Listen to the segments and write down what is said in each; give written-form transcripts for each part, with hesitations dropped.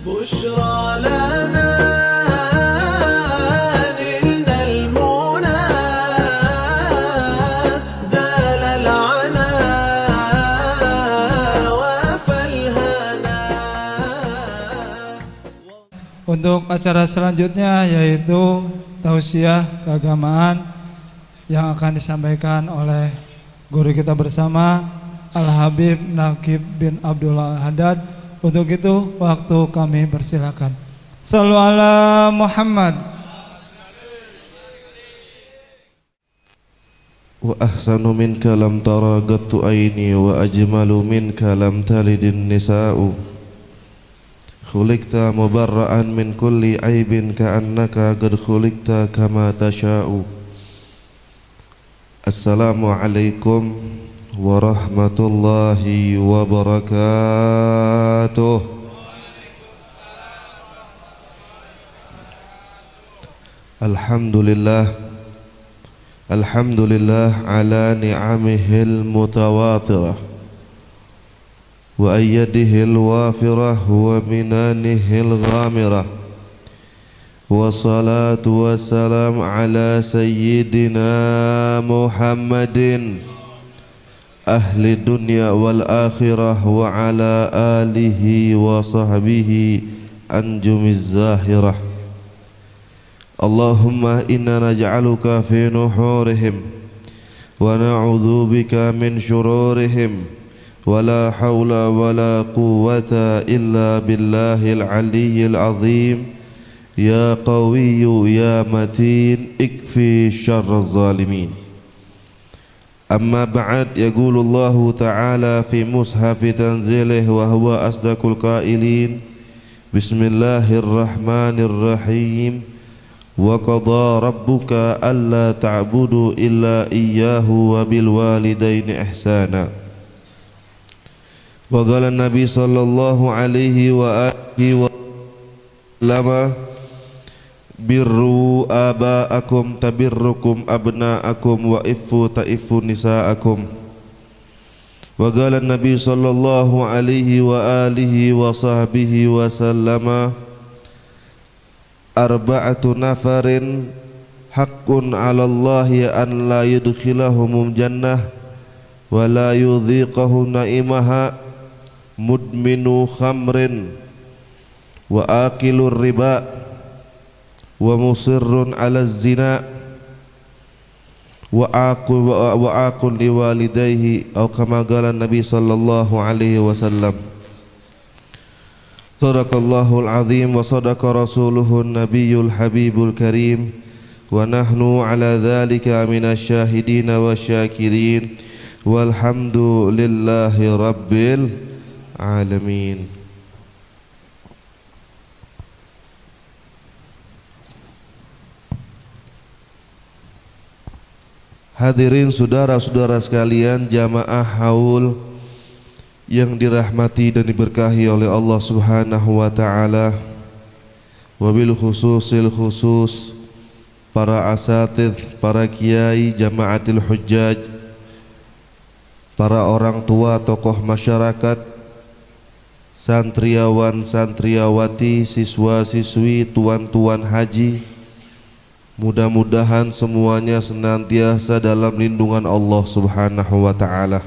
بشرى لنا نلنا المنى زال العنا وفالهنا. Untuk acara selanjutnya yaitu tausiah keagamaan yang akan disampaikan oleh guru kita bersama Al-Habib Naqib bin Abdullah Haddad. Untuk itu waktu kami persilakan. Shallu ala Muhammad. Wa ahsanu minka lam tara qattu aini wa ajmalu minka lam talidin nisa'u. Khuliqta mubarra'an min kulli aibin ka'annaka qad khuliqta kama tasha'u. Assalamualaikum warahmatullahi wabarakatuh. Alhamdulillah ala ni'amihil mutawatirah wa ayyadihil wafirah wa minanihil ghamirah. Wassalatu wassalam ala sayyidina Muhammadin ahli dunya wal akhirah wa ala alihi wa sahbihi anjumiz zahirah. Allahumma inna naj'aluka fi nuhurihim wa na'udzu bika min syururihim wa la hawla wa la quwwata illa billahil aliyyil azim. Ya qawiyyu ya matin ikfi syarraz zalimin. Amma ba'd, yaqulu Allahu ta'ala fi mushafi tanzilih wa huwa asdaqul qailin. Bismillahirrahmanirrahim. Wa qada rabbuka alla ta'budu illa iyyahu wa bil walidaini ihsana. Wa qala an-nabi sallallahu alaihi wa alihi wa sallam birru aba'akum tabirrukum abna'akum wa iffu ta'iffu nisa'akum. Wa qala an-nabi sallallahu alaihi wa alihi wa sahbihi wa sallama arba'atu nafarin haqqun 'ala Allahi an la yudkhilahumul jannah wa la yudhiqahum na'imaha mudminu khamrin wa akilur riba wa musirrun 'ala zina wa aqul liwalidayhi aw kama qala Nabi sallallahu alaihi wasallam. Sadaqallahul azim wa sadaqa rasuluhun nabiyyul habibul karim wa nahnu ala dhalika minasy syahidin wasyakirin walhamdulillahi rabbil alamin. Hadirin saudara-saudara sekalian, jamaah haul yang dirahmati dan diberkahi oleh Allah Subhanahu wa taala. Wabil khususil khusus para asatidz, para kiai jamaatil hujjaj, para orang tua tokoh masyarakat, santriawan santriawati, siswa-siswi, tuan-tuan haji. Mudah-mudahan semuanya senantiasa dalam lindungan Allah Subhanahu wa ta'ala.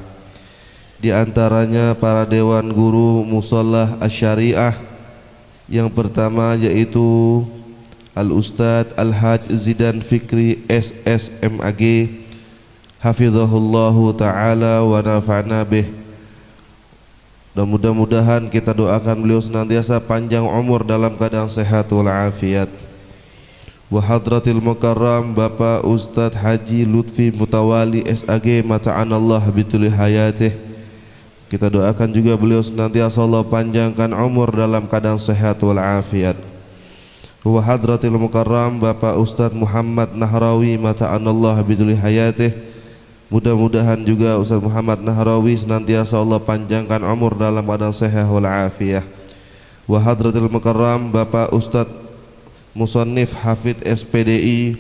Di antaranya para dewan guru Musallah Asy-Syariah. Yang pertama yaitu Al-Ustadz Al-Haj Zidan Fikri SSMAG, hafizahullahu ta'ala wa nafa'na bih. Dan mudah-mudahan kita doakan beliau senantiasa panjang umur dalam keadaan sehat walafiat. Wa hadratil mukarram Bapak Ustadz Haji Lutfi Mutawali SAG, mata'anallah bituli hayatih. Kita doakan juga beliau senantiasa Allah panjangkan umur dalam keadaan sehat walafiat. Wa hadratil mukarram Bapak Ustadz Muhammad Nahrawi, mata'anallah bituli hayatih. Mudah-mudahan juga Ustadz Muhammad Nahrawi senantiasa Allah panjangkan umur dalam keadaan sehat walafiat. Wa hadratil mukarram Bapak Ustadz Musannif Hafidz SPDI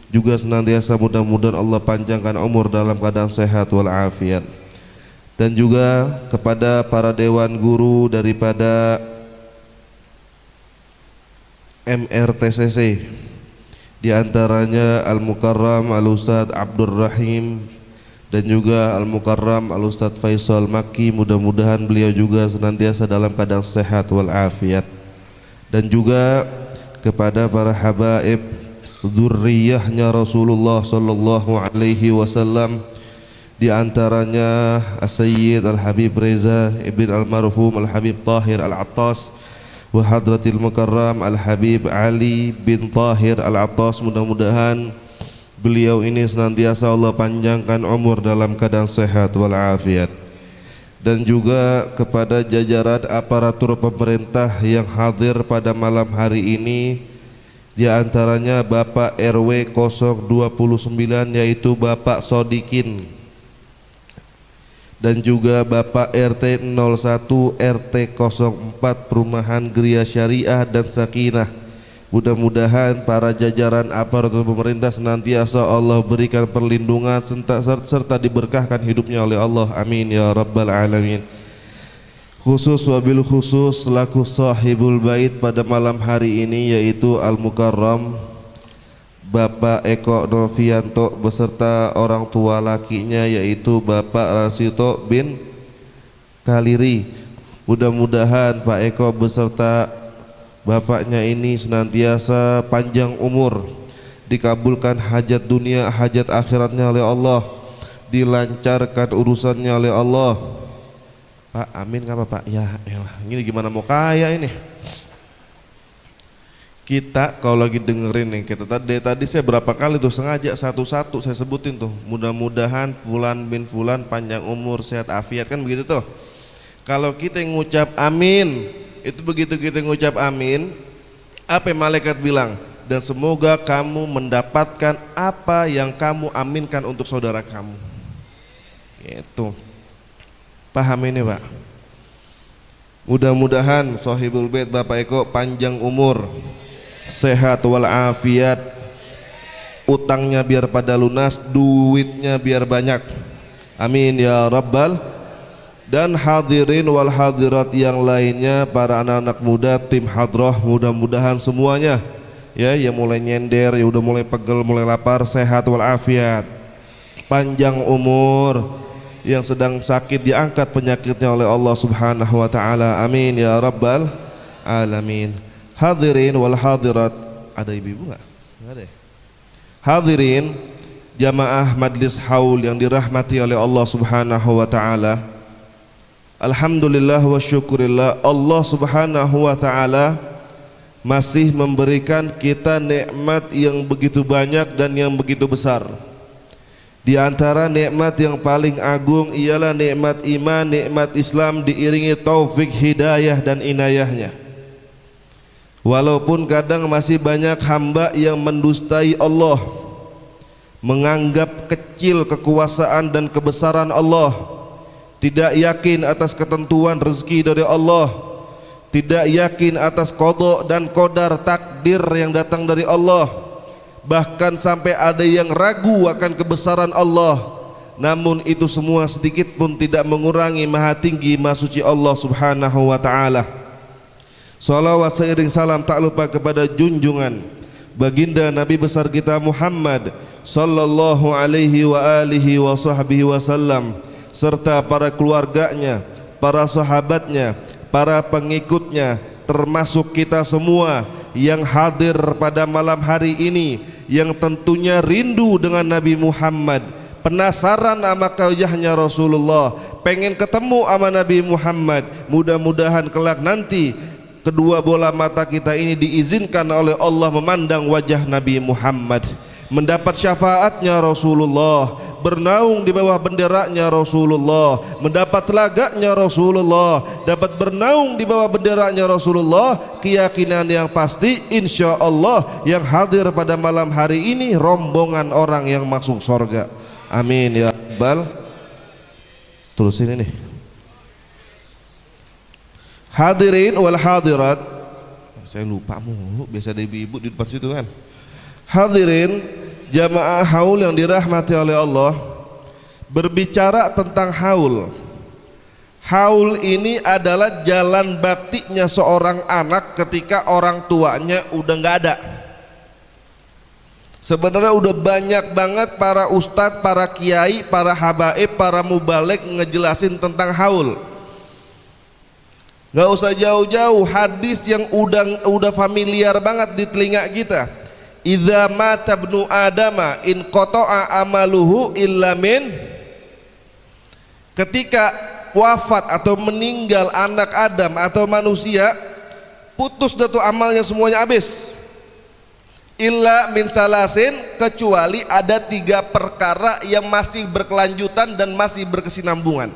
juga senantiasa mudah-mudahan Allah panjangkan umur dalam keadaan sehat walafiat. Dan juga kepada para dewan guru daripada MRTCC. Di antaranya Al-Mukarram Al-Ustadz Abdur Rahim dan juga Al-Mukarram Al-Ustadz Faisal Makki. Mudah-mudahan beliau juga senantiasa dalam keadaan sehat walafiat. Dan juga kepada para habaib dzurriyyahnya Rasulullah sallallahu alaihi wasallam, di antaranya As-Sayyid Al-Habib Reza Ibn Al-Marhum Al-Habib Tahir Al-Attas wa Hadratil Mukarram Al-Habib Ali bin Tahir Al-Attas. Mudah-mudahan beliau ini senantiasa Allah panjangkan umur dalam keadaan sehat walafiat. Dan juga kepada jajaran aparatur pemerintah yang hadir pada malam hari ini, di antaranya Bapak RW 029 yaitu Bapak Sodikin, dan juga Bapak RT 01 RT 04 Perumahan Gria Syariah dan Sakinah. Mudah-mudahan para jajaran aparatur pemerintah senantiasa Allah berikan perlindungan serta diberkahkan hidupnya oleh Allah, amin ya rabbal alamin. Khusus wabil khusus selaku sahibul bait pada malam hari ini yaitu Al-Mukarram Bapak Eko Novianto beserta orang tua lakinya yaitu Bapak Rasito bin Kaliri. Mudah-mudahan Pak Eko beserta bapaknya ini senantiasa panjang umur, dikabulkan hajat dunia hajat akhiratnya oleh Allah, dilancarkan urusannya oleh Allah. Pak, amin nggak apa Pak? Ya elah, ini gimana mau kaya ini? Kita kalau lagi dengerin nih, kita tadi saya berapa kali tuh sengaja satu-satu saya sebutin tuh. Mudah-mudahan Fulan bin Fulan panjang umur, sehat afiat, kan begitu tuh. Kalau kita ngucap amin, itu begitu kita ngucap amin, apa yang malaikat bilang? Dan semoga kamu mendapatkan apa yang kamu aminkan untuk saudara kamu. Gitu. Paham ini Pak? Mudah-mudahan Sohibul Bait Bapak Eko panjang umur, sehat walafiat, utangnya biar pada lunas, duitnya biar banyak, amin ya rabbal. Dan hadirin wal hadirat yang lainnya, para anak-anak muda tim hadrah, mudah-mudahan semuanya ya yang mulai nyender, ya udah mulai pegel, mulai lapar, sehat walafiat, panjang umur, yang sedang sakit diangkat penyakitnya oleh Allah Subhanahu wa taala, amin ya rabbal alamin. Hadirin wal hadirat, ada ibu-ibu enggak? Enggak ada. Hadirin jamaah majlis haul yang dirahmati oleh Allah Subhanahu wa taala. Alhamdulillah wa syukurillah, Allah Subhanahu wa taala masih memberikan kita nikmat yang begitu banyak dan yang begitu besar. Di antara nikmat yang paling agung ialah nikmat iman, nikmat Islam diiringi taufik hidayah dan inayahnya. Walaupun kadang masih banyak hamba yang mendustai Allah, menganggap kecil kekuasaan dan kebesaran Allah, tidak yakin atas ketentuan rezeki dari Allah, tidak yakin atas qada dan qadar takdir yang datang dari Allah, bahkan sampai ada yang ragu akan kebesaran Allah. Namun itu semua sedikit pun tidak mengurangi maha tinggi maha suci Allah Subhanahu wa taala. Salawat seiring salam tak lupa kepada junjungan baginda Nabi besar kita Muhammad sallallahu alaihi wa alihi wa sahbihi wasallam, serta para keluarganya, para sahabatnya, para pengikutnya, termasuk kita semua yang hadir pada malam hari ini, yang tentunya rindu dengan Nabi Muhammad, penasaran sama wajahnya Rasulullah, pengen ketemu sama Nabi Muhammad. Mudah-mudahan kelak nanti kedua bola mata kita ini diizinkan oleh Allah memandang wajah Nabi Muhammad, mendapat syafaatnya Rasulullah, bernaung di bawah benderanya Rasulullah, mendapat telaganya Rasulullah, dapat bernaung di bawah benderanya Rasulullah. Keyakinan yang pasti insya Allah yang hadir pada malam hari ini rombongan orang yang masuk surga, amin ya rabbal. Terus ini nih, hadirin wal hadirat, saya lupa mulu, biasa ada ibu-ibu di depan situ kan. Hadirin jamaah haul yang dirahmati oleh Allah, berbicara tentang haul. Haul ini adalah jalan baktinya seorang anak ketika orang tuanya udah nggak ada. Sebenarnya udah banyak banget para ustadz, para kiai, para habaib, para mubalek ngejelasin tentang haul. Gak usah jauh-jauh, hadis yang udah familiar banget di telinga kita. Idza mata ibnu adama in qata'a amaluhu illa min. Ketika wafat atau meninggal anak Adam atau manusia, putus dah tuh amalnya semuanya habis. Illa min salasin, kecuali ada 3 perkara yang masih berkelanjutan dan masih berkesinambungan.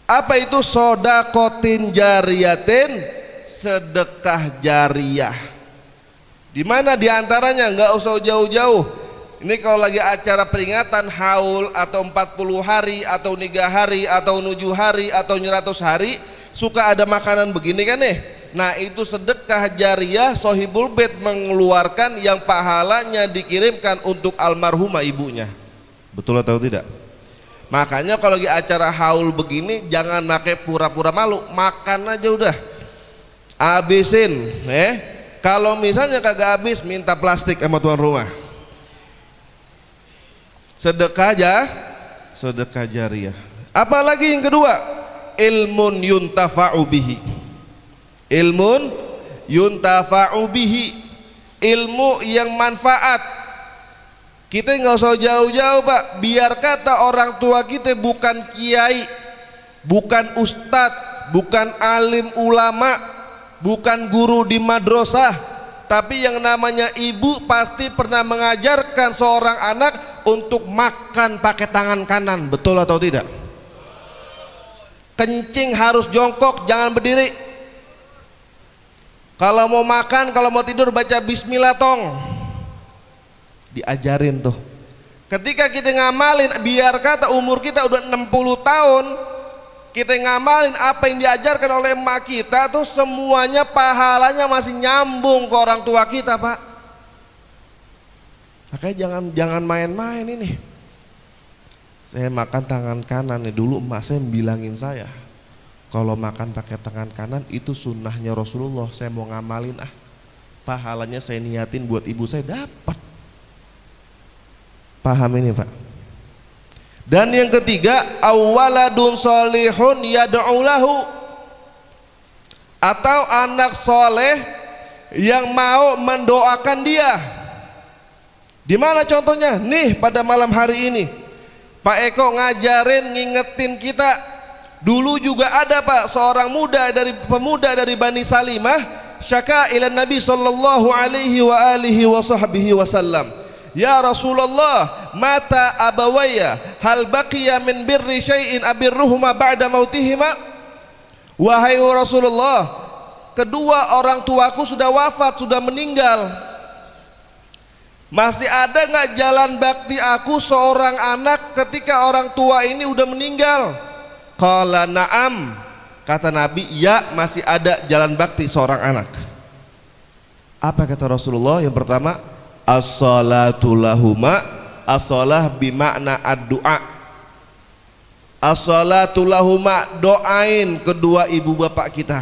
Apa itu? Sodakotin jariyatin, sedekah jariyah. Di mana diantaranya? Nggak usah jauh-jauh. Ini kalau lagi acara peringatan haul atau 40 hari atau 3 hari atau 7 hari atau 100 hari, suka ada makanan begini kan nih. Nah itu sedekah jariyah, sohibul bait mengeluarkan yang pahalanya dikirimkan untuk almarhumah ibunya. Betul atau tidak? Makanya kalau lagi acara haul begini jangan pakai pura-pura malu, makan aja udah, habisin. Kalau misalnya kagak habis, minta plastik sama tuan rumah. Sedekah aja, sedekah jariyah. Apalagi yang kedua, ilmun yuntafa'u bihi. Ilmun yuntafa'u bihi, ilmu yang manfaat. Kita nggak usah jauh-jauh Pak, biar kata orang tua kita bukan kiai, bukan ustadz, bukan alim ulama, bukan guru di madrasah, tapi yang namanya ibu pasti pernah mengajarkan seorang anak untuk makan pakai tangan kanan. Betul atau tidak? Kencing harus jongkok, jangan berdiri. Kalau mau makan, kalau mau tidur baca bismillah tong. Diajarin tuh. Ketika kita ngamalin, biar kata umur kita udah 60 tahun, kita ngamalin apa yang diajarkan oleh emak kita tuh semuanya pahalanya masih nyambung ke orang tua kita Pak. Makanya jangan main-main ini. Saya makan tangan kanan nih, dulu emak saya bilangin saya, kalau makan pakai tangan kanan itu sunnahnya Rasulullah. Saya mau ngamalin pahalanya saya niatin buat ibu saya dapat. Paham ini Pak? Dan yang ketiga, awaladun solihun yad'u lahu, atau anak soleh yang mau mendoakan dia. Di mana contohnya? Nih pada malam hari ini Pak Eko ngajarin, ngingetin kita. Dulu juga ada Pak seorang pemuda dari Bani Salimah, syaka ila Nabi sallallahu alaihi wa alihi wa sahbihi wasallam. Ya Rasulullah, mata abawaya, hal baqiya min birri syai'in abirruhuma ba'da mautihima? Wahai Rasulullah, kedua orang tuaku sudah wafat, sudah meninggal. Masih ada nggak jalan bakti aku seorang anak ketika orang tua ini udah meninggal? Qala na'am, kata Nabi, ya masih ada jalan bakti seorang anak. Apa kata Rasulullah? Yang pertama, as-salatu lahuma, as-salah bimakna ad-du'a. As-salatu lahuma, doain kedua ibu bapak kita.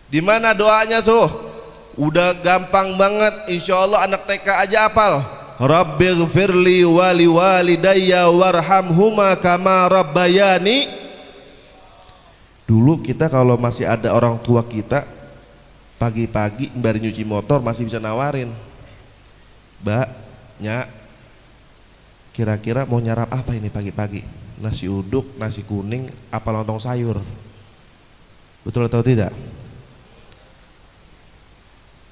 Di mana doanya tuh? Udah gampang banget, insya Allah anak TK aja hafal. Rabbighfirli wali walidayya warhamhuma kama rabbayani. Dulu kita kalau masih ada orang tua kita, pagi-pagi mbari nyuci motor masih bisa nawarin, Mbak, Nyak, kira-kira mau nyarap apa ini pagi-pagi? Nasi uduk, nasi kuning, apa lontong sayur? Betul atau tidak?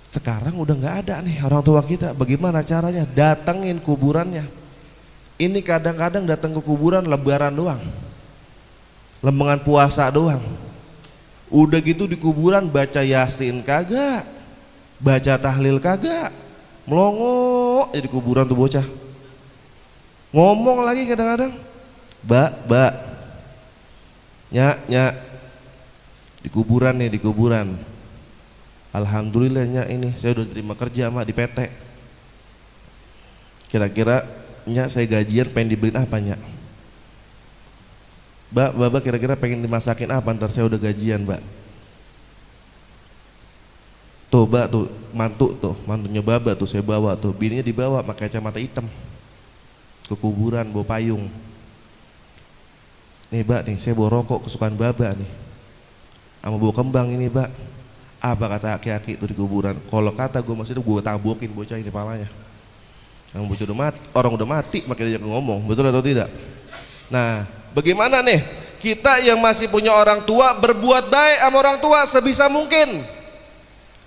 Sekarang udah nggak ada nih orang tua kita. Bagaimana caranya? Datengin kuburannya. Ini kadang-kadang datang ke kuburan lebaran doang, lembengan puasa doang. Udah gitu di kuburan baca yasin kagak, baca tahlil kagak, melongo di kuburan tuh bocah. Ngomong lagi kadang-kadang, Mbak, Nyak, di kuburan nih, di kuburan. Alhamdulillahnya ini saya udah terima kerja Mak di PT. Kira-kira Nyak saya gajian pengen dibeliin apa Nyak? Mbak, Bapak kira-kira pengen dimasakin apa ntar saya udah gajian, Mbak? Tuh, Mbak, tuh mantunya Baba tuh saya bawa tuh, bininya dibawa pakai kacamata hitam ke kuburan bawa payung. Nih, Mbak, nih saya bawa rokok kesukaan Baba nih, sama bawa kembang ini, Mbak. Apa kata aki-aki itu di kuburan? Kalau kata gue masih itu gue tabokin bocah ini palanya. Yang bocah udah mati, orang udah mati makanya dia ngomong, betul atau tidak? Nah, bagaimana nih kita yang masih punya orang tua berbuat baik sama orang tua sebisa mungkin.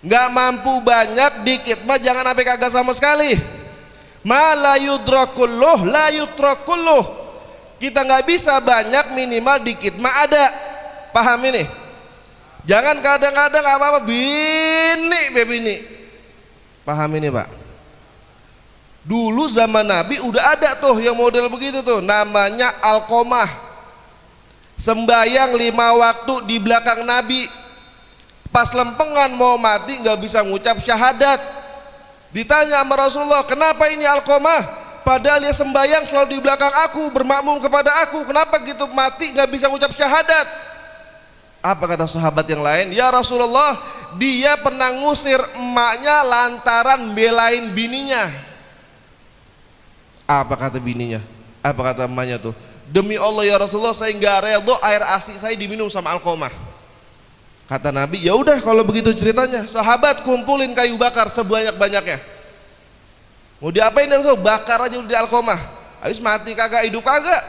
Nggak mampu banyak dikit mah jangan sampai kagak sama sekali. Ma la yudrakulluh la yutrakulluh. Kita nggak bisa banyak, minimal dikit mah ada. Paham ini? Jangan kadang-kadang apa-apa bini. Paham ini, Pak? Dulu zaman Nabi udah ada tuh yang model begitu tuh, namanya Alqomah. Sembayang 5 waktu di belakang Nabi. Pas lempengan mau mati nggak bisa ngucap syahadat. Ditanya sama Rasulullah, kenapa ini Alqomah? Padahal dia sembayang selalu di belakang aku, bermakmum kepada aku. Kenapa gitu mati nggak bisa ngucap syahadat? Apa kata sahabat yang lain? Ya Rasulullah, dia pernah ngusir emaknya lantaran belain bininya. Apa kata bininya? Apa kata emaknya tuh? Demi Allah ya Rasulullah, saya nggak redho air ASI saya diminum sama Alqomah. Kata Nabi, ya udah kalau begitu ceritanya, sahabat kumpulin kayu bakar sebanyak-banyaknya. Mau diapain Rasul? Bakar aja udah di Alqomah. Habis mati kagak, hidup kagak.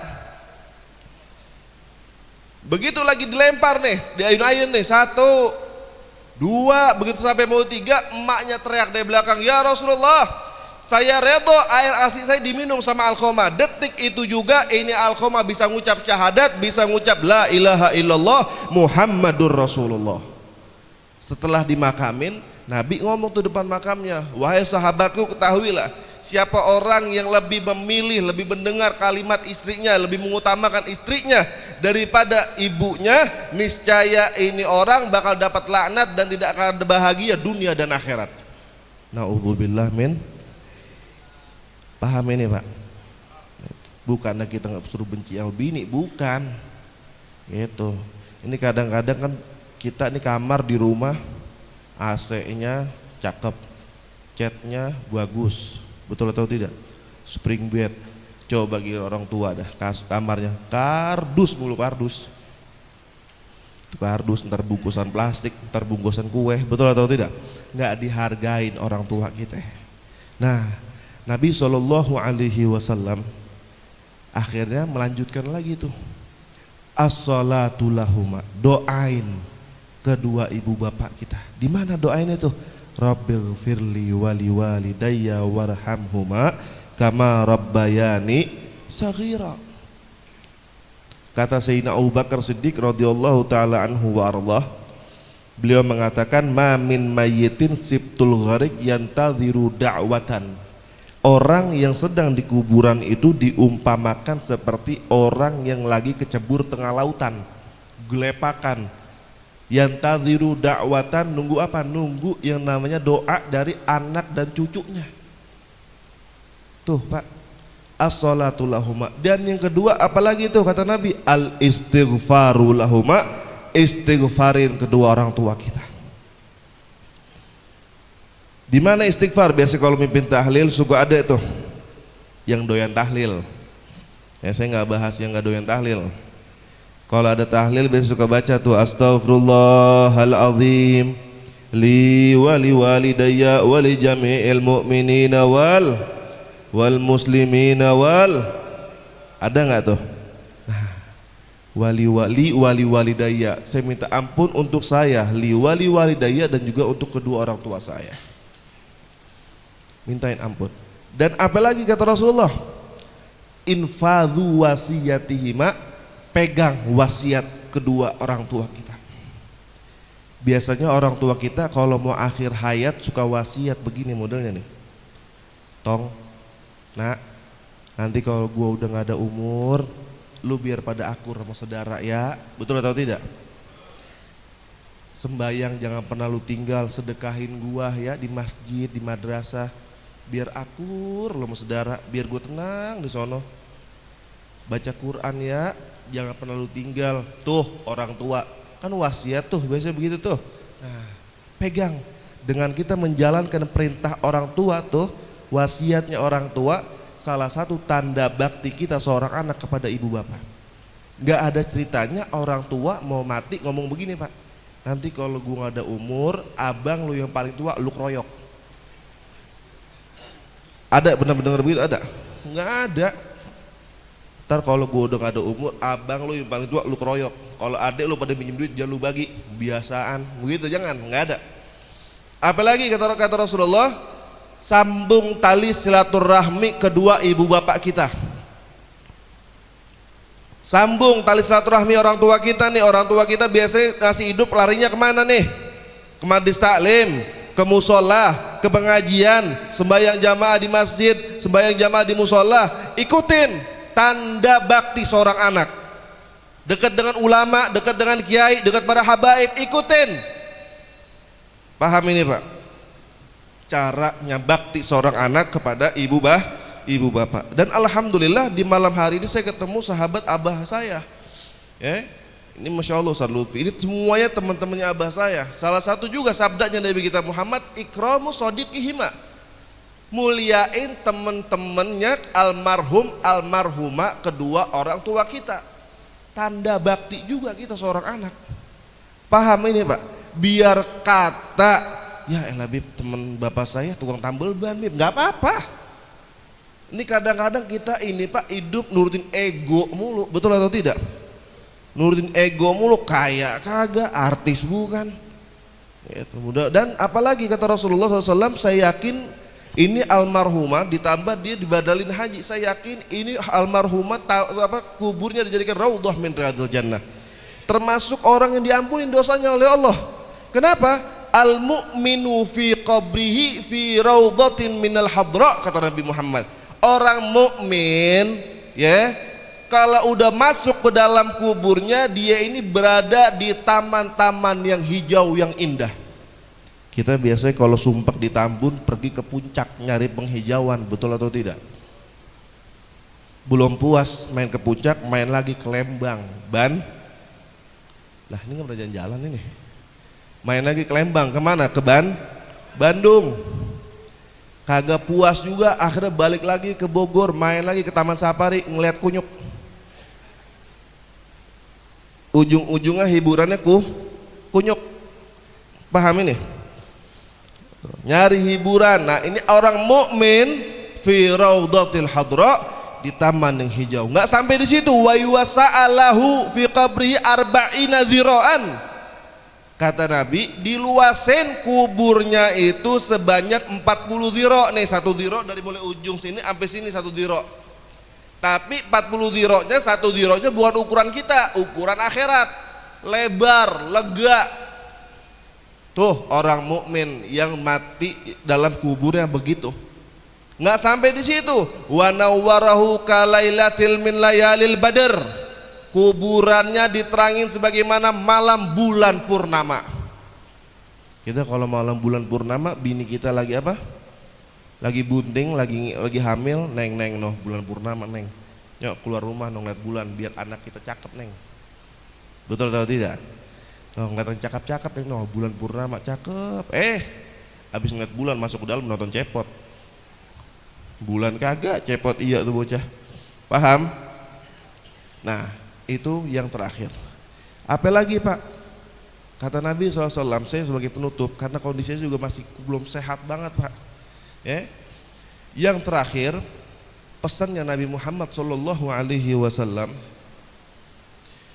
Begitu lagi dilempar nih, diayun-ayun nih, 1, 2, begitu sampai mau 3, emaknya teriak dari belakang, ya Rasulullah, saya redho air ASI saya diminum sama Alqomah. Detik itu juga ini Alqomah bisa ngucap syahadat, bisa ngucap la ilaha illallah Muhammadur Rasulullah. Setelah dimakamin, Nabi ngomong tuh depan makamnya, wahai sahabatku ketahuilah, siapa orang yang lebih memilih, lebih mendengar kalimat istrinya, lebih mengutamakan istrinya daripada ibunya, niscaya ini orang bakal dapat laknat dan tidak akan bahagia dunia dan akhirat. Na'udzubillah min. Paham ini, Pak? Bukannya kita nggak suruh benci sama bini, bukan gitu. Ini kadang-kadang kan kita ini kamar di rumah AC-nya cakep, catnya bagus, betul atau tidak? Spring bed, coba bagi orang tua dah kamarnya kardus mulu, kardus, ntar bungkusan plastik, ntar bungkusan kue, betul atau tidak? Nggak dihargain orang tua kita. Nah, Nabi SAW akhirnya melanjutkan lagi tuh, as-salatu lahuma, doain kedua ibu bapak kita. Di mana doain itu? Rabbil firli wali walidayya warhamhuma kama rabbayani saghira. Kata Sayyidina Abu Bakar Siddiq radhiyallahu taala anhu wa ardah, beliau mengatakan, ma min mayyitin sibtul gharik yantadhiru da'watan. Orang yang sedang di kuburan itu diumpamakan seperti orang yang lagi kecebur tengah lautan, gelepakan. Yantadhiru da'watan, nunggu apa? Nunggu yang namanya doa dari anak dan cucunya. Tuh, Pak, as-salatu lahuma. Dan yang kedua apalagi itu kata Nabi, al-istighfaru lahuma, istighfarin kedua orang tua kita. Di mana istighfar? Biasa kalau mimpin tahlil suka ada itu yang doyan tahlil. Ya, saya nggak bahas yang nggak doyan tahlil. Kalau ada tahlil biasa suka baca tuh, astaghfirullahaladzim li wali walidayya wali jami'il mu'minina wal muslimina wal. Ada nggak tuh? Nah, wali walidayya, saya minta ampun untuk saya, li wali walidayya, dan juga untuk kedua orang tua saya. Mintain ampun. Dan apalagi kata Rasulullah, infadhu wasiyatihima, pegang wasiat kedua orang tua kita. Biasanya orang tua kita kalau mau akhir hayat suka wasiat begini modelnya nih, tong, nak, nanti kalau gua udah gak ada umur, lu biar pada akur sama saudara ya, betul atau tidak? Sembayang jangan pernah lu tinggal, sedekahin gua ya di masjid, di madrasah, biar akur lu sama saudara, biar gua tenang di sono. baca Quran ya, jangan pernah lu tinggal. Tuh orang tua kan wasiat tuh, biasanya begitu tuh. Nah, pegang. Dengan kita menjalankan perintah orang tua tuh, wasiatnya orang tua, salah satu tanda bakti kita seorang anak kepada ibu bapak. Gak ada ceritanya orang tua mau mati ngomong begini, Pak, nanti kalau gua gak ada umur, abang lu yang paling tua lu keroyok. Ada benar-benar begitu? Ada? Nggak ada. Ntar kalau gua udah gak ada umur, abang lu yang paling tua lu keroyok. Kalau adek lu pada minjem duit jangan lu bagi, biasaan begitu, jangan, nggak ada. Apalagi kata Rasulullah, sambung tali silaturahmi kedua ibu bapak kita. Sambung tali silaturahmi orang tua kita nih. Orang tua kita biasanya ngasih hidup larinya kemana nih? Ke majlis taklim, ke musola, ke pengajian, sembahyang jamaah di masjid, sembahyang jamaah di musola. Ikutin tanda bakti seorang anak. Dekat dengan ulama, dekat dengan kiai, dekat para habaib, ikutin. Paham ini, Pak? Caranya bakti seorang anak kepada ibu bapak. Dan alhamdulillah di malam hari ini saya ketemu sahabat abah saya. Ya, ini masya Allah Ustaz Lutfi. Ini semuanya teman-temannya abah saya. Salah satu juga sabdanya Nabi kita Muhammad, ikramu shodiqihima. Muliain teman-temannya almarhum almarhumah kedua orang tua kita. Tanda bakti juga kita seorang anak. Paham ini, Pak? Biar kata, ya elah Bib, teman bapak saya tukang tambal ban Bib, nggak apa-apa. Ini kadang-kadang kita ini, Pak, hidup nurutin ego mulu, betul atau tidak? Nurutin ego mulu, kayak kagak, artis bukan. Itu mudah. Dan apalagi kata Rasulullah SAW, saya yakin ini almarhumah ditambah dia dibadalin haji. Saya yakin ini almarhumah kuburnya dijadikan raudhah min riyadil jannah. Termasuk orang yang diampuni dosanya oleh Allah. Kenapa? Al mu'minu fi qabrihi fi raudhatin minal hadra, kata Nabi Muhammad. Orang mukmin ya, kalau udah masuk ke dalam kuburnya, dia ini berada di taman-taman yang hijau yang indah. Kita biasanya kalau sumpah di Tambun pergi ke puncak nyari penghijauan, betul atau tidak? Belum puas main ke puncak, main lagi ke Lembang, lah ini nggak pernah jalan-jalan ini. Main lagi ke Lembang, kemana? Ke Bandung. Kagak puas juga, akhirnya balik lagi ke Bogor, main lagi ke Taman Safari, ngeliat kunyuk. Ujung-ujungnya hiburannya kunyuk. Paham ini? Nyari hiburan. Nah, ini orang mukmin fi raudhatil hadra, di taman yang hijau. Nggak sampai di situ, wa yuwasa'alahu fi qabrihi arba'ina dzira'an. Kata Nabi, diluasin kuburnya itu sebanyak 40 dzira'. Nih, satu dzira' dari mulai ujung sini sampai sini satu dzira'. Tapi 40 dzira'nya, satu dzira'nya bukan ukuran kita, ukuran akhirat. Lebar, lega. Tuh orang mukmin yang mati dalam kuburnya begitu. Nggak sampai di situ. Wa nawwarahu kalailatil min layalil badr. Kuburannya diterangin sebagaimana malam bulan purnama. Kita kalau malam bulan purnama, bini kita lagi apa? Lagi bunting, lagi hamil, neng noh bulan purnama neng. Nyok keluar rumah noh ngeliat bulan biar anak kita cakep neng. Betul atau tidak? Oh, ngeliat cakep-cakep neng, noh bulan purnama cakep. Habis ngeliat bulan masuk ke dalam nonton cepot. Bulan kagak, cepot iya tuh bocah. Paham? Nah, itu yang terakhir. Apa lagi, Pak? Kata Nabi SAW, saya sebagai penutup, karena kondisinya juga masih belum sehat banget, Pak. Ya. Yang terakhir, pesannya Nabi Muhammad SAW,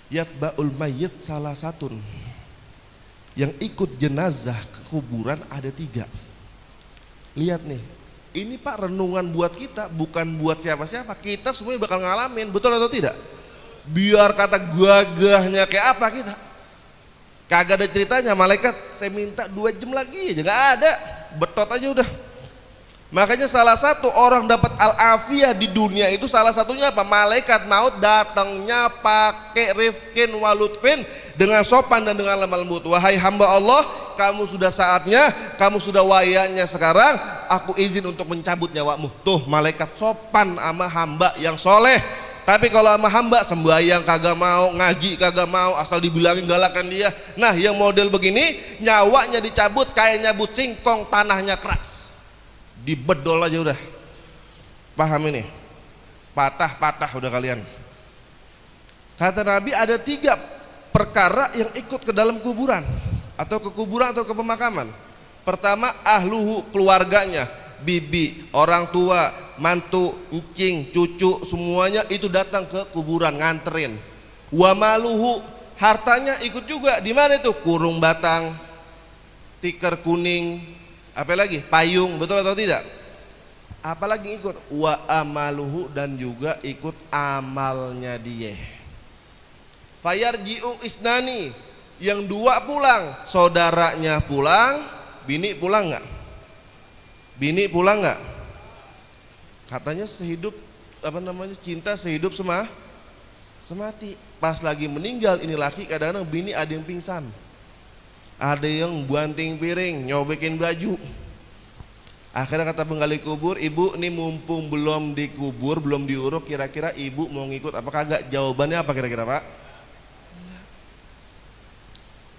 yatba'ul mayyit salah satun. Yang ikut jenazah ke kuburan ada 3. Lihat nih, ini Pak renungan buat kita, bukan buat siapa-siapa. Kita semuanya bakal ngalamin, betul atau tidak? Biar kata gagahnya kayak apa kita, kagak ada ceritanya. Malaikat saya minta 2 jam lagi aja, gak ada, betot aja udah. Makanya salah satu orang dapat al-afiyah di dunia itu salah satunya apa? Malaikat maut datangnya pakai rifkin walutfin, dengan sopan dan dengan lemah lembut. Wahai hamba Allah, kamu sudah saatnya, kamu sudah wayanya sekarang, aku izin untuk mencabut nyawamu. Tuh malaikat sopan sama hamba yang soleh. Tapi kalau sama hamba sembahyang kagak mau, ngaji kagak mau, asal dibilangin galakan dia. Nah yang model begini nyawanya dicabut kayak nyabut singkong, tanahnya keras, dibedol aja udah. Paham ini? Patah-patah udah kalian. Kata Nabi ada 3 perkara yang ikut ke dalam kuburan, atau ke kuburan atau ke pemakaman. Pertama, ahluhu, keluarganya, bibi, orang tua, mantu, encing, cucu, semuanya itu datang ke kuburan nganterin. Wa maluhu, hartanya ikut juga. Di mana itu? Kurung batang, tikar kuning, apa lagi? Payung, betul atau tidak? Apalagi ikut? Wa amaluhu, dan juga ikut amalnya dia. Fayarji'u isnani, yang 2 pulang, saudaranya pulang, bini pulang nggak? Bini pulang nggak? Katanya sehidup, apa namanya, cinta sehidup semati. Pas lagi meninggal ini laki, kadang-kadang bini ada yang pingsan, ada yang banting piring, nyobekin baju. Akhirnya kata penggali kubur, ibu ini mumpung belum dikubur, belum diuruk, kira-kira ibu mau ngikut apa kagak? Jawabannya apa kira-kira Pak?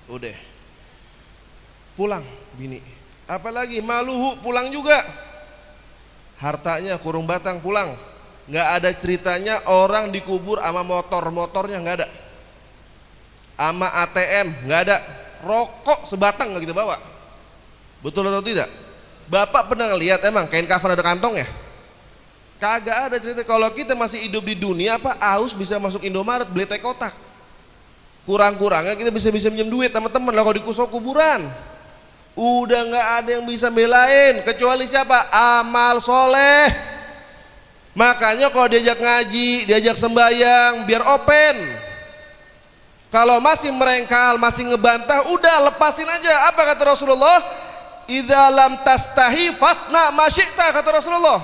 Udah pulang bini. Apalagi maluhu, pulang juga, hartanya kurung batang pulang. Nggak ada ceritanya orang dikubur sama motornya, nggak ada, sama ATM nggak ada, rokok sebatang nggak kita bawa. Betul atau tidak? Bapak pernah ngeliat emang kain kafan ada kantong ya? Kagak ada cerita. Kalau kita masih hidup di dunia, apa aus bisa masuk Indomaret beli teh kotak, kurang-kurangnya kita bisa minjem duit sama temen. Lah kalau dikusok kuburan udah nggak ada yang bisa belain kecuali siapa? Amal soleh. Makanya kalau diajak ngaji, diajak sembahyang, biar open. Kalau masih merengkal, masih ngebantah, udah lepasin aja. Apa kata Rasulullah? Idza lam tastahi fasna ma syi'ta, kata Rasulullah.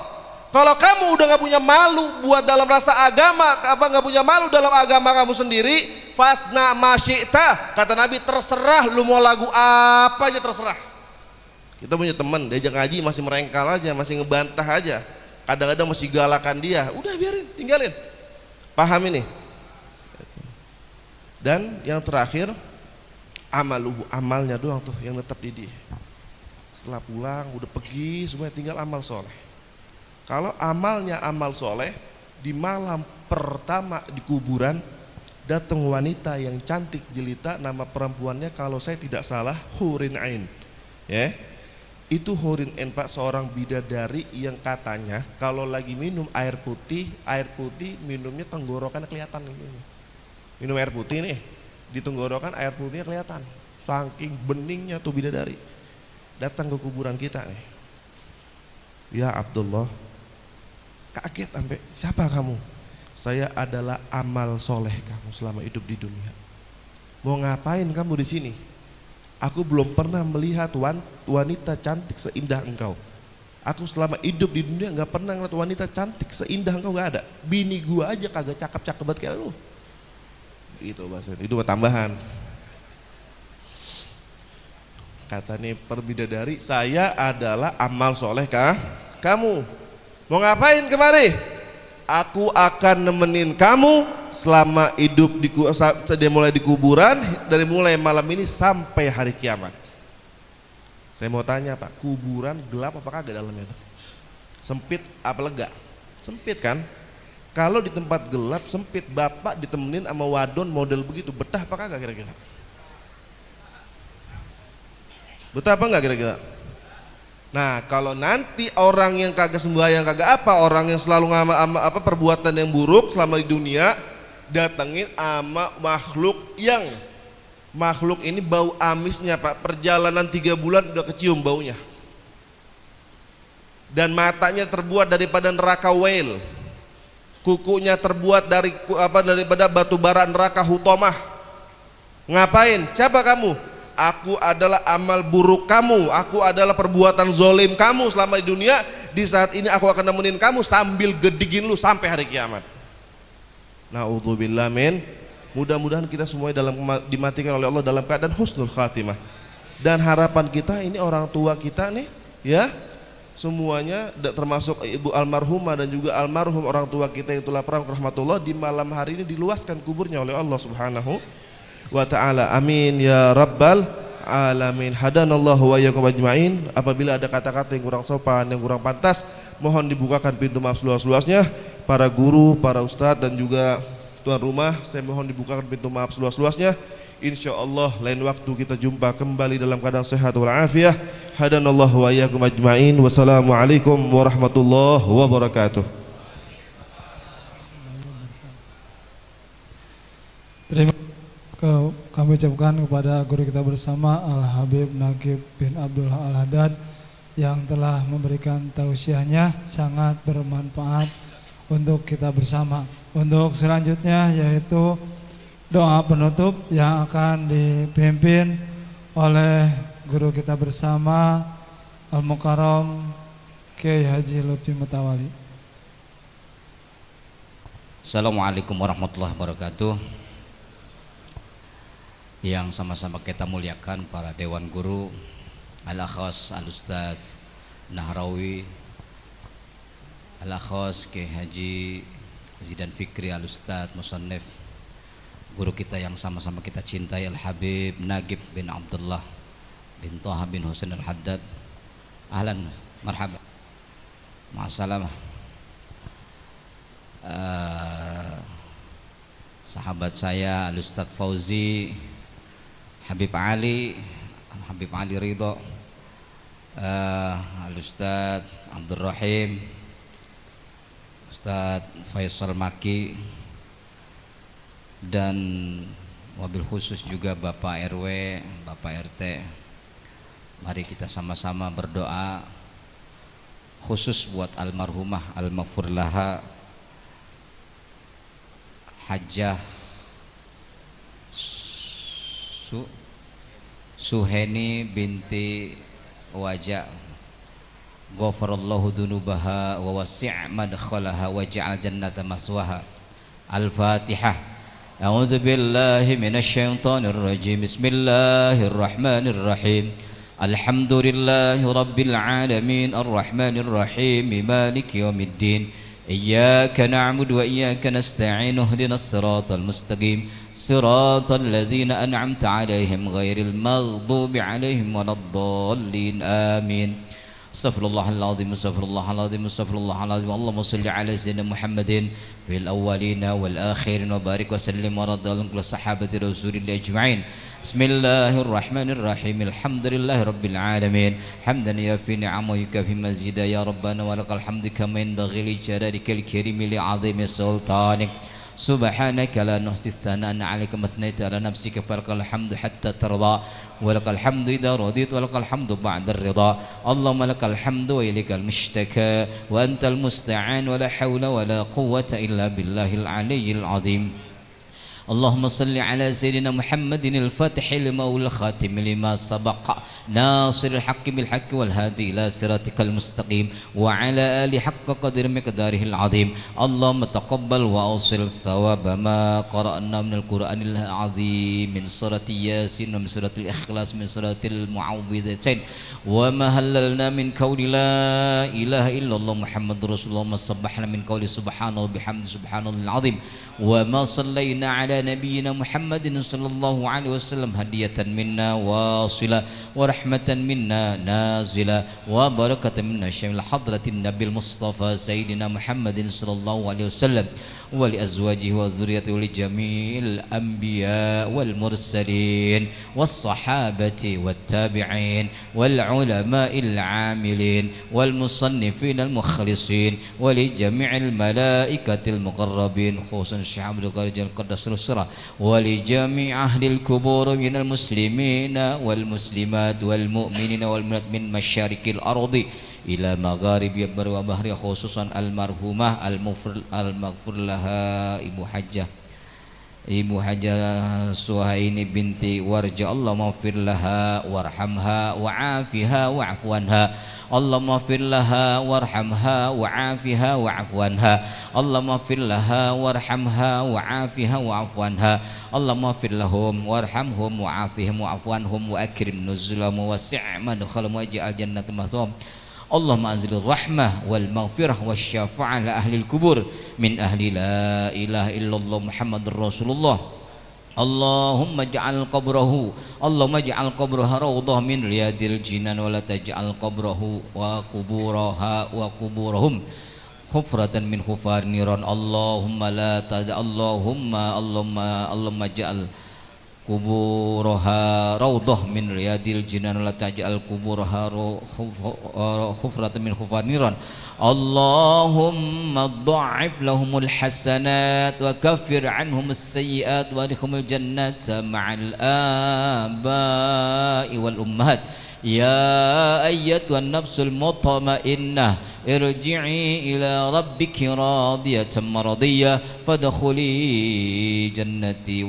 Kalau kamu udah nggak punya malu buat dalam rasa agama, apa nggak punya malu dalam agama kamu sendiri, fasna ma syi'ta, kata Nabi, terserah lu mau lagu apa aja, terserah. Kita punya teman diajak ngaji masih merengkal aja, masih ngebantah aja, kadang-kadang masih galakan dia, udah biarin, tinggalin. Paham ini? Dan yang terakhir, amaluhu, amalnya doang tuh yang tetap di dia. Setelah pulang udah pergi semuanya, tinggal amal soleh. Kalau amalnya amal soleh, di malam pertama di kuburan datang wanita yang cantik jelita, nama perempuannya kalau saya tidak salah Hurin Ain, ya. Itu Hurin Ain Pak, seorang bidadari yang katanya kalau lagi minum air putih minumnya tenggorokan kelihatan. Minum air putih nih, di tenggorokan air putihnya kelihatan, saking beningnya tuh bidadari. Datang ke kuburan kita nih, ya Abdullah, kaget sampai, siapa kamu? Saya adalah amal soleh kamu selama hidup di dunia. Mau ngapain kamu di sini? Aku belum pernah melihat wanita cantik seindah engkau. Aku selama hidup di dunia nggak pernah ngeliat wanita cantik seindah engkau, nggak ada. Bini gua aja kagak cakep-cakep banget kayak lu. Itu bahasa itu tambahan. Kata nih perbidadari, saya adalah amal soleh kah? Kamu mau ngapain kemari? Aku akan nemenin kamu selama hidup dari mulai di kuburan, dari mulai malam ini sampai hari kiamat. Saya mau tanya Pak, kuburan gelap apa kagak dalamnya? Sempit apa lega? Sempit kan? Kalau di tempat gelap sempit, Bapak ditemenin sama wadon model begitu, betah apa kagak kira-kira? Betah apa enggak kira-kira? Nah kalau nanti orang yang kagak sembahyang kagak apa, orang yang selalu ngamal apa perbuatan yang buruk selama di dunia, datengin ama makhluk yang makhluk ini bau amisnya Pak, perjalanan 3 bulan udah kecium baunya, dan matanya terbuat daripada neraka Wail, kukunya terbuat daripada batu bara neraka Hutomah. Ngapain? Siapa kamu? Aku adalah amal buruk kamu, aku adalah perbuatan zolim kamu selama di dunia. Di saat ini aku akan nemenin kamu sambil gedigin lu sampai hari kiamat. Na'udzubillah min. Mudah-mudahan kita semuanya dimatikan oleh Allah dalam keadaan husnul khatimah. Dan harapan kita ini orang tua kita nih, ya, semuanya termasuk ibu almarhumah dan juga almarhum orang tua kita yang telah perang rahmatullah, di malam hari ini diluaskan kuburnya oleh Allah Subhanahu wa taala. Amin ya rabbal alamin. Hadanallahu wa iyyakum ajmain. Apabila ada kata-kata yang kurang sopan, yang kurang pantas, mohon dibukakan pintu maaf seluas-luasnya. Para guru, para ustadz dan juga tuan rumah, saya mohon dibukakan pintu maaf seluas-luasnya. Insyaallah lain waktu kita jumpa kembali dalam keadaan sehat walafiat. Hadanallahu wa iyyakum ajmain. Wassalamualaikum warahmatullahi wabarakatuh. Terima kasih kami ucapkan kepada guru kita bersama Al-Habib Nagib bin Abdullah Al-Haddad yang telah memberikan tausiahnya, sangat bermanfaat untuk kita bersama. Untuk selanjutnya yaitu doa penutup yang akan dipimpin oleh guru kita bersama Al-Mukarram Kiai Haji Lutfi Mutawali. Assalamualaikum warahmatullahi wabarakatuh. Yang sama-sama kita muliakan para dewan guru, Al-Akhos Al-Ustadz Nahrawi, Al-Akhos Kiai Haji Zidan Fikri Al-Ustadz Musannif, guru kita yang sama-sama kita cintai Al-Habib Nagib bin Abdullah bin Taha bin Husain Al-Haddad. Ahlan, marhaban, ma'assalamah. Sahabat saya Al-Ustadz Fauzi, Habib Ali Ridho, Al-Ustadz Abdul Rahim, Ustadz Faisal Maki, dan wabil khusus juga Bapak RW, Bapak RT. Mari kita sama-sama berdoa khusus buat almarhumah al-maghfur laha Hajjah Suheni binti Waja, ghafarallahu dunubaha wa wasi' madkhalaha wa ja'al jannata maswaha. Al-Fatihah. A'udzu billahi minasy syaithanir rajim. Bismillahirrahmanir rahim. Alhamdulillahi rabbil alamin arrahmanir rahim maliki yaumiddin. Iyyaka na'budu wa iyyaka nasta'in. Ihdinas siratal mustaqim. Siratal ladzina an'amta 'alaihim ghairil maghdubi 'alaihim waladdallin. Amin. Astaghfirullahaladzim, astaghfirullahaladzim, astaghfirullahaladzim. Allahumma salli ala sayyidina Muhammadin fil awwalina wal akhirin wa barik wa sallim wa radallahu ala sahabati rasulillah ajma'in. Bismillahirrahmanirrahim. Alhamdulillahi rabbil alamin. Hamdan yafi ni'amahu yukafi mazida ya rabbana wa lakal hamdu kama yanbaghi li jalalika al-karimi li 'azimi sultanik. سبحانك لا نحصي الثناء عليك ما أثنيت على نفسك فلك الحمد حتى ترضى ولك الحمد إذا رضيت ولك الحمد بعد الرضا. اللهم لك الحمد وإليك المشتكى وأنت المستعان ولا حول ولا قوة إلا بالله العلي العظيم. اللهم صل على سيدنا محمد الفاتح لما والخاتم لما سبق ناصر الحق بالحق والهادي إلى صراطك المستقيم وعلى آله حق قدر مقداره العظيم. اللهم تقبل وأوصل ثواب ما قرأنا من القرآن العظيم من سورة ياسين ومن سورة الإخلاص من سورة المعوذتين وما هللنا من قول لا إله إلا الله محمد رسول الله ما صبحنا من قول سبحان الله بحمد سبحان الله العظيم وما صلينا على نبينا محمد صلى الله عليه وسلم هدية منا واصلة ورحمة منا نازلة وبركة منا شاملة حضرة النبي المصطفى سيدنا محمد صلى الله عليه وسلم ولأزواجه وذريته ولجميع الأنبياء والمرسلين والصحابة والتابعين والعلماء العاملين والمصنفين المخلصين ولجميع الملائكة المقربين خصوصا الشعب الرجال القدس السرى ولجميع أهل الكبور من المسلمين والمسلمات والمؤمنين والمؤمنات من مشارق الأرض إلى مغارب يبر وبحر خصوصا المرحومة المغفور لها Ibu Hajah Suhaini binti Warja. Allahumma ighfir laha warhamha wa'afiha wa'fu anha. Allahumma ighfir laha warhamha wa'afiha wa'fu anha. Allahumma ighfir laha warhamha wa'afiha wa'fu anha. Allahumma ighfir lahum warhamhum wa'afihim wa'fu anhum wa akrim nuzulahum wa wasi' madkhalahum waj'al jannata mathwahum. Allahumma anzilil rahmah wal maghfirah wasyafa'ah ala ahli kubur min ahli la ilaha illallah Muhammadur Rasulullah. Allahumma ja'al qabrahu Allahumma ja'al qabraha rawdah min riyadil jinan wa la taj'al qabrahu wa quburaha wa quburahum khufratan min khufar niran. Allahumma la taj'al Allahumma ja'al kuburaha rawdah min riyadil jinan wa la taj'al kuburaha khufratan min khufar niran. Allahumma dha'if lahumul hasanat wa kaffir anhum as-sayyi'at wa adkhilhumul jannata ma'al aba'i wal ummahat. Ya ayyatuhan nafsul mutmainnah irji'i ila rabbiki radiyatan maradiyah fadkhuli jannati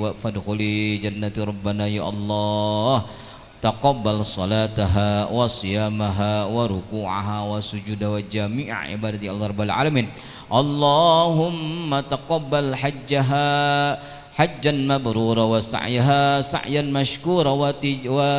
rabbana ya Allah. Taqabbal salataha wa siyamaha wa ruku'aha wa sujuda wa jami'a ibadati Allah rabbal alamin. Allahumma taqabbal hajjaha hajjan mabrura wa sa'yaha sa'yan mashkura wa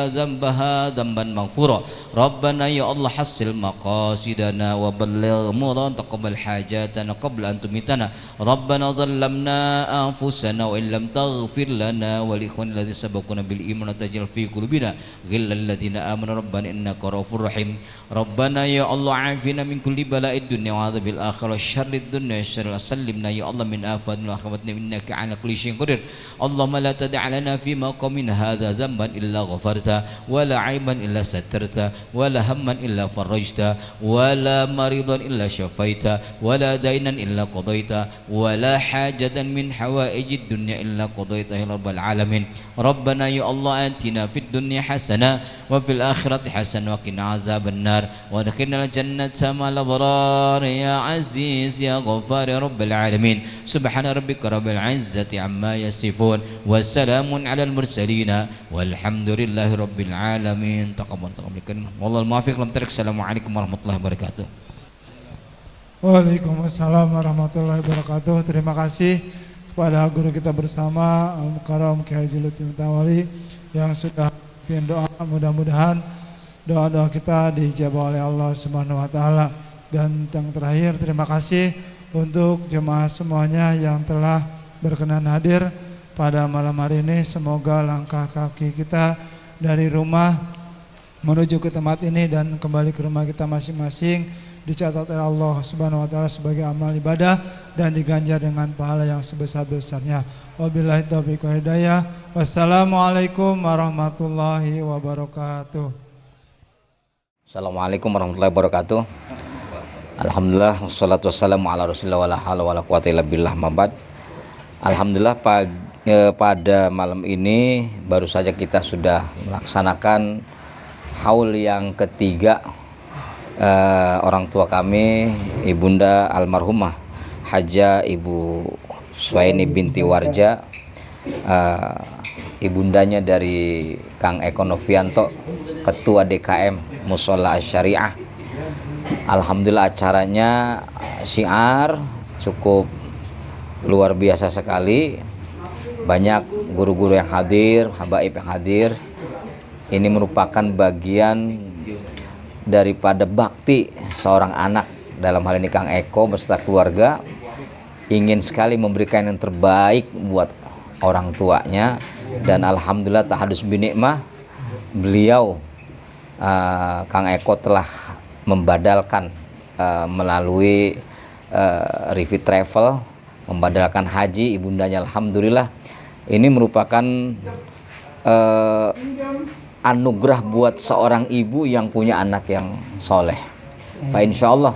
dhanbaha dhanban maghfura. Rabbana ya Allah hassil maqasidana wa balligh muran taqabbal hajatana qabla an tumitana. Rabbana dhallamna anfusana wa illam taghfir lana wa li ikhwanina alladhina sabaquna bil iman tajal fi qulubina ghillal ladzina amanu rabbana innaka ra'ufur rahim. Rabbana ya Allah afina min kulli bala'id dunya wa adzabil akhirah syarrid dunya syarril sallimna ya Allah min afatil akhirati innaka 'ala kulli syai'in qadir. Allahumma la tada' lana fi maqamina hadza dhanban illa ghafarta wa la 'aiban illa satarta wa la hamman illa farajta wa la maridan illa syafaita wa la dainan illa qadaita wa la hajatan min hawaijid dunya illa qadaita ya rabbal alamin. Rabbana ya Allah atina fid dunya hasanah wa fil akhirati hasanah wa qina azaban nar wa adkhilna jannata ma'al abrar ya aziz ya ghafar ya rabbal alamin. Subhana rabbika rabbil izzati amma yasifun wa salamun alal mursalin walhamdulillahi rabbil alamin. Taqabbal wallahul muwaffiq. Assalamualaikum warahmatullahi wabarakatuh. Waalaikumsalam warahmatullahi wabarakatuh. Terima kasih kepada guru kita bersama Al-Mukarram Kiai Julud bin Tawali yang sudah bikin doa. Mudah-mudahan doa-doa kita dijabah oleh Allah Subhanahu wa taala. Dan yang terakhir, terima kasih untuk jemaah semuanya yang telah berkenan hadir pada malam hari ini. Semoga langkah kaki kita dari rumah menuju ke tempat ini dan kembali ke rumah kita masing-masing dicatat oleh Allah Subhanahu wa taala sebagai amal ibadah dan diganjar dengan pahala yang sebesar-besarnya. Wabillahi taufiq wal hidayah. Wassalamualaikum warahmatullahi wabarakatuh. Assalamualaikum warahmatullahi wabarakatuh. Alhamdulillah wassalatu wassalamu ala Rasulillah wala haula wala quwata illa billah mabad. Alhamdulillah pada malam ini baru saja kita sudah melaksanakan haul yang ketiga orang tua kami, ibunda almarhumah Haja Ibu Suwaini binti Warja, ibundanya dari Kang Eko Novianto, Ketua DKM Mushola Asy-Syariah. Alhamdulillah acaranya syiar cukup luar biasa sekali. Banyak guru-guru yang hadir, habaib yang hadir. Ini merupakan bagian daripada bakti seorang anak, dalam hal ini Kang Eko beserta keluarga ingin sekali memberikan yang terbaik buat orang tuanya. Dan alhamdulillah tahadus binikmah, beliau Kang Eko telah membadalkan melalui Rivi Travel, membadalkan haji ibundanya. Alhamdulillah ini merupakan anugerah buat seorang ibu yang punya anak yang soleh. Fa insyaallah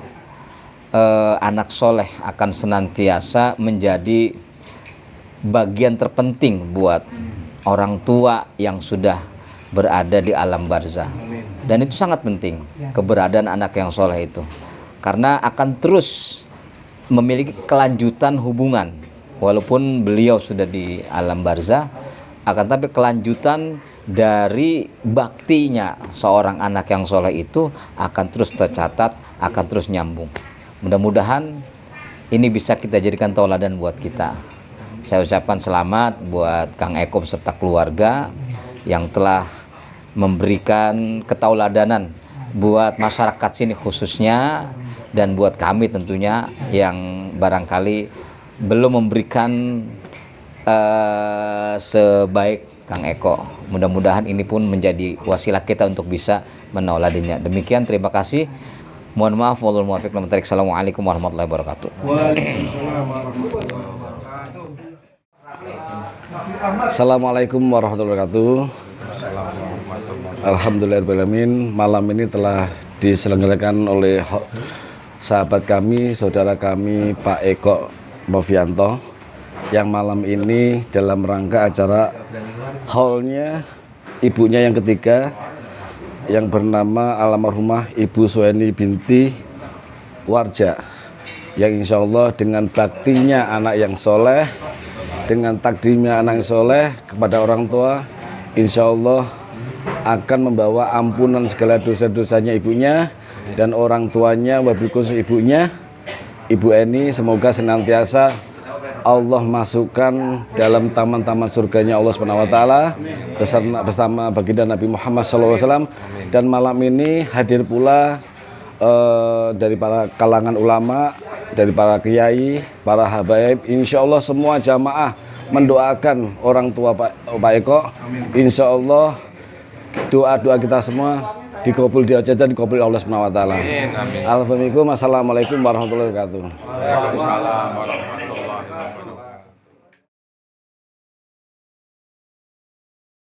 anak soleh akan senantiasa menjadi bagian terpenting buat orang tua yang sudah berada di alam barzah. Dan itu sangat penting keberadaan anak yang soleh itu, karena akan terus memiliki kelanjutan hubungan. Walaupun beliau sudah di alam barzah, akan tapi kelanjutan dari baktinya seorang anak yang soleh itu akan terus tercatat, akan terus nyambung. Mudah-mudahan ini bisa kita jadikan tauladan buat kita. Saya ucapkan selamat buat Kang Eko beserta keluarga yang telah memberikan ketauladanan buat masyarakat sini khususnya, dan buat kami tentunya yang barangkali belum memberikan sebaik Kang Eko. Mudah-mudahan ini pun menjadi wasilah kita untuk bisa menauladinya. Demikian, terima kasih. Mohon maaf, wallahul muwaffiq. Assalamualaikum warahmatullahi wabarakatuh. Assalamualaikum warahmatullahi wabarakatuh. Alhamdulillahirrahmanirrahim. Malam ini telah diselenggarakan oleh sahabat kami, saudara kami Pak Eko Novianto, yang malam ini dalam rangka acara haulnya ibunya yang ketiga yang bernama almarhumah Ibu Sueni binti Warja, yang insya Allah dengan baktinya anak yang soleh, dengan takdirnya anak yang soleh kepada orang tua, insya Allah akan membawa ampunan segala dosa-dosanya ibunya dan orang tuanya, wabil khusus ibunya, Ibu Eni. Semoga senantiasa Allah masukkan dalam taman-taman surganya Allah Subhanahu wa taala bersama baginda Nabi Muhammad SAW. Dan malam ini hadir pula dari para kalangan ulama, dari para kiai, para habaib. Insya Allah semua jamaah mendoakan orang tua Pak Eko. Insya Allah doa-doa kita semua dikabul dan dikabul Allah Subhanahu wa taala. Alhamdulillah. Assalamualaikum warahmatullahi wabarakatuh. Waalaikumsalam warahmatullahi wabarakatuh.